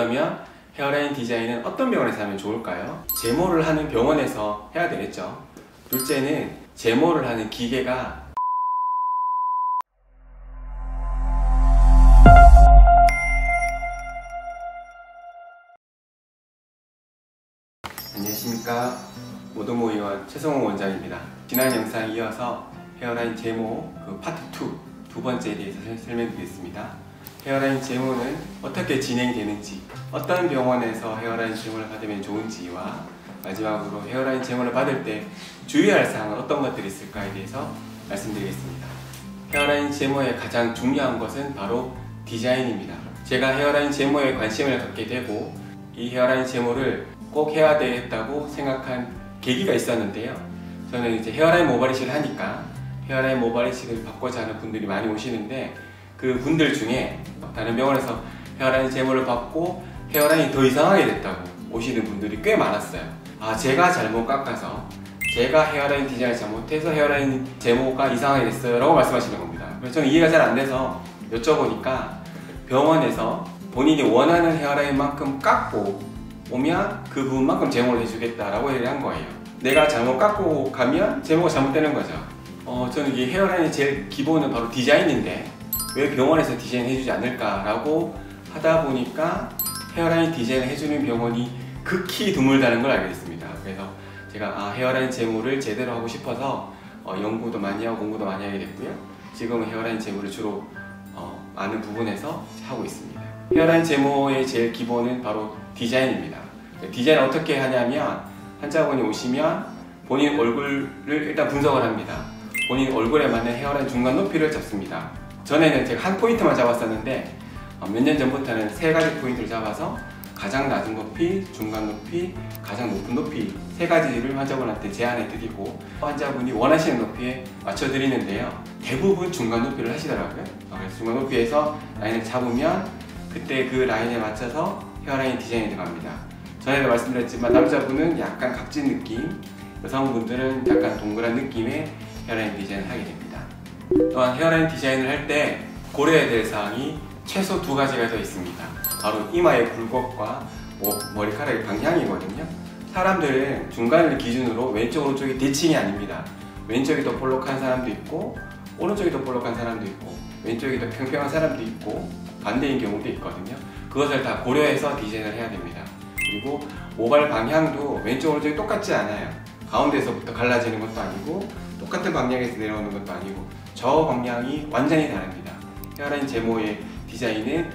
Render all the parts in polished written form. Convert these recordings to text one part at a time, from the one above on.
그러면 헤어라인 디자인은 어떤 병원에서 하면 좋을까요? 제모를 하는 병원에서 해야 되겠죠. 둘째는 제모를 하는 기계가 안녕하십니까, 모도모의원 최성호 원장입니다. 지난 영상에 이어서 헤어라인 제모 파트 2 두 번째에 대해서 설명드리겠습니다. 헤어라인 제모는 어떻게 진행이 되는지, 어떤 병원에서 헤어라인 제모를 받으면 좋은지와 마지막으로 헤어라인 제모를 받을 때 주의할 사항은 어떤 것들이 있을까에 대해서 말씀드리겠습니다. 헤어라인 제모의 가장 중요한 것은 바로 디자인입니다. 제가 헤어라인 제모에 관심을 갖게 되고 이 헤어라인 제모를 꼭 해야 되겠다고 생각한 계기가 있었는데요. 저는 이제 헤어라인 모발이식을 하니까 헤어라인 모발이식을 받고자 하는 분들이 많이 오시는데, 그 분들 중에 다른 병원에서 헤어라인 제모를 받고 헤어라인이 더 이상하게 됐다고 오시는 분들이 꽤 많았어요. 제가 잘못 깎아서, 제가 헤어라인 디자인을 잘못해서 헤어라인 제모가 이상하게 됐어요 라고 말씀하시는 겁니다. 그래서 저는 이해가 잘 안 돼서 여쭤보니까 병원에서 본인이 원하는 헤어라인만큼 깎고 오면 그 부분만큼 제모를 해주겠다라고 얘기를 한 거예요. 내가 잘못 깎고 가면 제모가 잘못되는 거죠. 저는 이 헤어라인의 제일 기본은 바로 디자인인데 왜 병원에서 디자인 해주지 않을까라고 하다 보니까 헤어라인 디자인을 해주는 병원이 극히 드물다는 걸 알게 됐습니다. 그래서 제가 헤어라인 제모를 제대로 하고 싶어서 연구도 많이 하고 공부도 많이 하게 됐고요. 지금은 헤어라인 제모를 주로 많은 부분에서 하고 있습니다. 헤어라인 제모의 제일 기본은 바로 디자인입니다. 디자인을 어떻게 하냐면, 환자분이 오시면 본인 얼굴을 일단 분석을 합니다. 본인 얼굴에 맞는 헤어라인 중간 높이를 잡습니다. 전에는 제가 한 포인트만 잡았었는데 몇 년 전부터는 세 가지 포인트를 잡아서 가장 낮은 높이, 중간 높이, 가장 높은 높이 세 가지를 환자분한테 제안해 드리고 환자분이 원하시는 높이에 맞춰 드리는데요. 대부분 중간 높이를 하시더라고요. 그래서 중간 높이에서 라인을 잡으면 그때 그 라인에 맞춰서 헤어라인 디자인이 들어갑니다. 전에도 말씀드렸지만 남자분은 약간 각진 느낌, 여성분들은 약간 동그란 느낌의 헤어라인 디자인을 하게 됩니다. 또한 헤어라인 디자인을 할 때 고려해야 될 사항이 최소 두 가지가 더 있습니다. 바로 이마의 굴곡과 머리카락의 방향이거든요. 사람들은 중간을 기준으로 왼쪽 오른쪽이 대칭이 아닙니다. 왼쪽이 더 볼록한 사람도 있고 오른쪽이 더 볼록한 사람도 있고 왼쪽이 더 평평한 사람도 있고 반대인 경우도 있거든요. 그것을 다 고려해서 디자인을 해야 됩니다. 그리고 모발 방향도 왼쪽 오른쪽이 똑같지 않아요. 가운데서부터 갈라지는 것도 아니고 똑같은 방향에서 내려오는 것도 아니고 저 방향이 완전히 다릅니다. 헤어라인 제모의 디자인은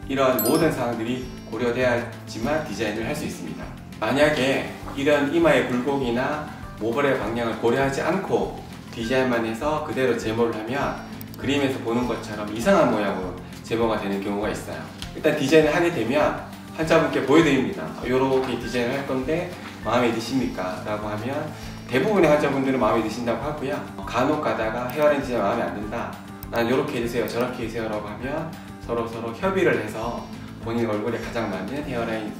이러한 모든 사항들이 고려돼야지만 디자인을 할 수 있습니다. 만약에 이런 이마의 굴곡이나 모발의 방향을 고려하지 않고 디자인만 해서 그대로 제모를 하면 그림에서 보는 것처럼 이상한 모양으로 제모가 되는 경우가 있어요. 일단 디자인을 하게 되면 환자분께 보여드립니다. 이렇게 디자인을 할 건데 마음에 드십니까? 라고 하면 대부분의 환자분들은 마음에 드신다고 하고요. 간혹 가다가 헤어라인 디자인 마음에 안 든다, 난 이렇게 해주세요, 저렇게 해주세요 라고 하면 서로 협의를 해서 본인 얼굴에 가장 맞는 헤어라인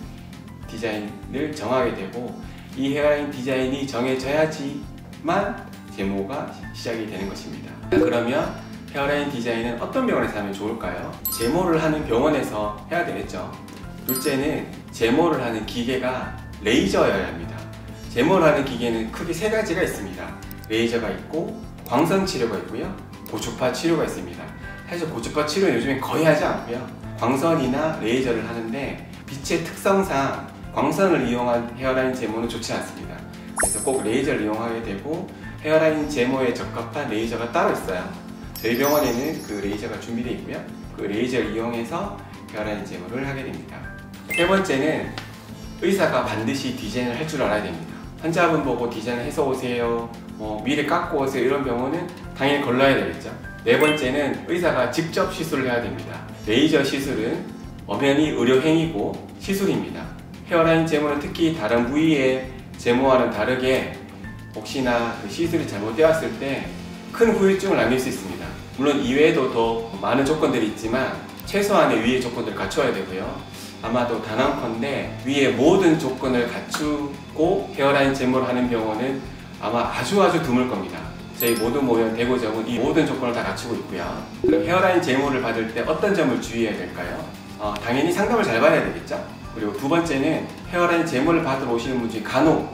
디자인을 정하게 되고, 이 헤어라인 디자인이 정해져야지만 제모가 시작이 되는 것입니다. 그러면 헤어라인 디자인은 어떤 병원에서 하면 좋을까요? 제모를 하는 병원에서 해야 되겠죠. 둘째는 제모를 하는 기계가 레이저여야 합니다. 제모를 하는 기계는 크게 세 가지가 있습니다. 레이저가 있고 광선 치료가 있고요, 고주파 치료가 있습니다. 사실 고주파 치료는 요즘에 거의 하지 않고요, 광선이나 레이저를 하는데 빛의 특성상 광선을 이용한 헤어라인 제모는 좋지 않습니다. 그래서 꼭 레이저를 이용하게 되고, 헤어라인 제모에 적합한 레이저가 따로 있어요. 저희 병원에는 그 레이저가 준비되어 있고요, 그 레이저를 이용해서 헤어라인 제모를 하게 됩니다. 세 번째는 의사가 반드시 디자인을 할 줄 알아야 됩니다. 환자분 보고 디자인을 해서 오세요, 미리 깎고 오세요 이런 병원은 당연히 걸러야 되겠죠. 네 번째는 의사가 직접 시술을 해야 됩니다. 레이저 시술은 엄연히 의료행위고 시술입니다. 헤어라인 제모는 특히 다른 부위의 제모와는 다르게 혹시나 그 시술이 잘못되었을 때 큰 후유증을 남길 수 있습니다. 물론 이외에도 더 많은 조건들이 있지만 최소한의 위의 조건들을 갖춰야 되고요. 아마도 단언컨대 위의 모든 조건을 갖추고 헤어라인 제모를 하는 병원은 아마 아주 드물 겁니다. 저희 모도모의원 대구점은 이 모든 조건을 다 갖추고 있고요. 그럼 헤어라인 제모를 받을 때 어떤 점을 주의해야 될까요? 당연히 상담을 잘 받아야 되겠죠? 그리고 두 번째는 헤어라인 제모를 받으러 오시는 분 중에 간혹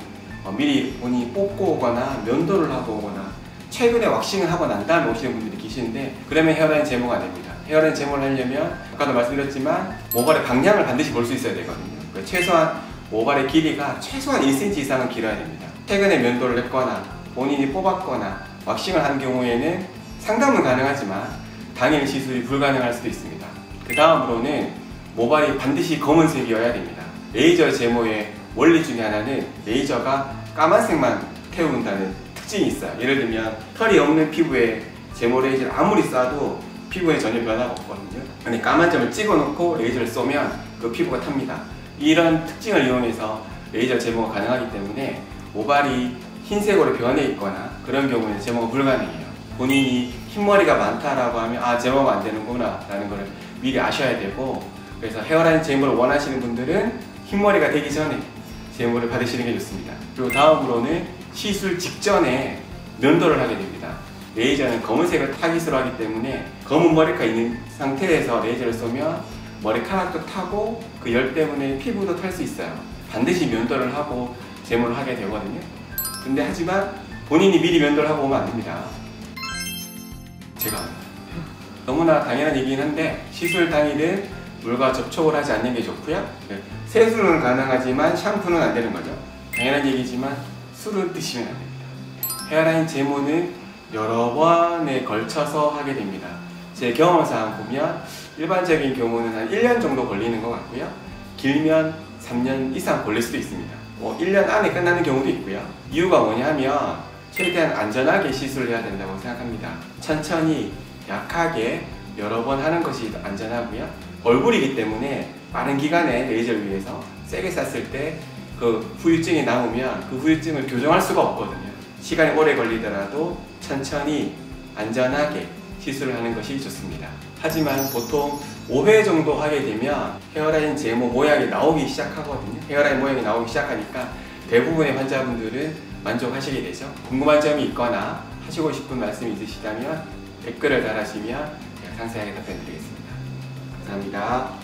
미리 본인이 뽑고 오거나 면도를 하고 오거나 최근에 왁싱을 하고 난 다음에 오시는 분들이 계시는데, 그러면 헤어라인 제모가 됩니다. 헤어라인 제모를 하려면 아까도 말씀드렸지만 모발의 방향을 반드시 볼 수 있어야 되거든요. 최소한 모발의 길이가 최소한 1cm 이상은 길어야 됩니다. 최근에 면도를 했거나 본인이 뽑았거나 왁싱을 한 경우에는 상담은 가능하지만 당일 시술이 불가능할 수도 있습니다. 그 다음으로는 모발이 반드시 검은색이어야 됩니다. 레이저 제모의 원리 중에 하나는 레이저가 까만색만 태운다는 특징이 있어요. 예를 들면 털이 없는 피부에 제모 레이저를 아무리 쏴도 피부에 전혀 변화가 없거든요. 근데 까만 점을 찍어 놓고 레이저를 쏘면 그 피부가 탑니다. 이런 특징을 이용해서 레이저 제모가 가능하기 때문에 모발이 흰색으로 변해 있거나 그런 경우에는 제모가 불가능해요. 본인이 흰머리가 많다라고 하면 아, 제모가 안 되는구나 라는 걸 미리 아셔야 되고, 그래서 헤어라인 제모를 원하시는 분들은 흰머리가 되기 전에 제모를 받으시는 게 좋습니다. 그리고 다음으로는 시술 직전에 면도를 하게 됩니다. 레이저는 검은색을 타깃으로 하기 때문에 검은 머리카락 있는 상태에서 레이저를 쏘면 머리카락도 타고 그 열 때문에 피부도 탈 수 있어요. 반드시 면도를 하고 제모를 하게 되거든요. 근데 하지만 본인이 미리 면도를 하고 오면 안 됩니다. 제가 너무나 당연한 얘기긴 한데 시술 당일은 물과 접촉을 하지 않는 게 좋고요. 세수는 가능하지만 샴푸는 안 되는 거죠. 당연한 얘기지만 술은 드시면 안 됩니다. 헤어라인 제모는 여러 번에 걸쳐서 하게 됩니다. 제 경험상 보면 일반적인 경우는 한 1년 정도 걸리는 것 같고요. 길면 3년 이상 걸릴 수도 있습니다. 1년 안에 끝나는 경우도 있고요. 이유가 뭐냐면 최대한 안전하게 시술을 해야 된다고 생각합니다. 천천히 약하게 여러 번 하는 것이 안전하고요. 얼굴이기 때문에 빠른 기간에 레이저를 위해서 세게 쐈을 때 그 후유증이 남으면 그 후유증을 교정할 수가 없거든요. 시간이 오래 걸리더라도 천천히 안전하게 시술을 하는 것이 좋습니다. 하지만 보통 5회 정도 하게 되면 헤어라인 제모 모양이 나오기 시작하거든요. 헤어라인 모양이 나오기 시작하니까 대부분의 환자분들은 만족하시게 되죠. 궁금한 점이 있거나 하시고 싶은 말씀이 있으시다면 댓글을 달아주시면 제가 상세하게 답변드리겠습니다. 감사합니다.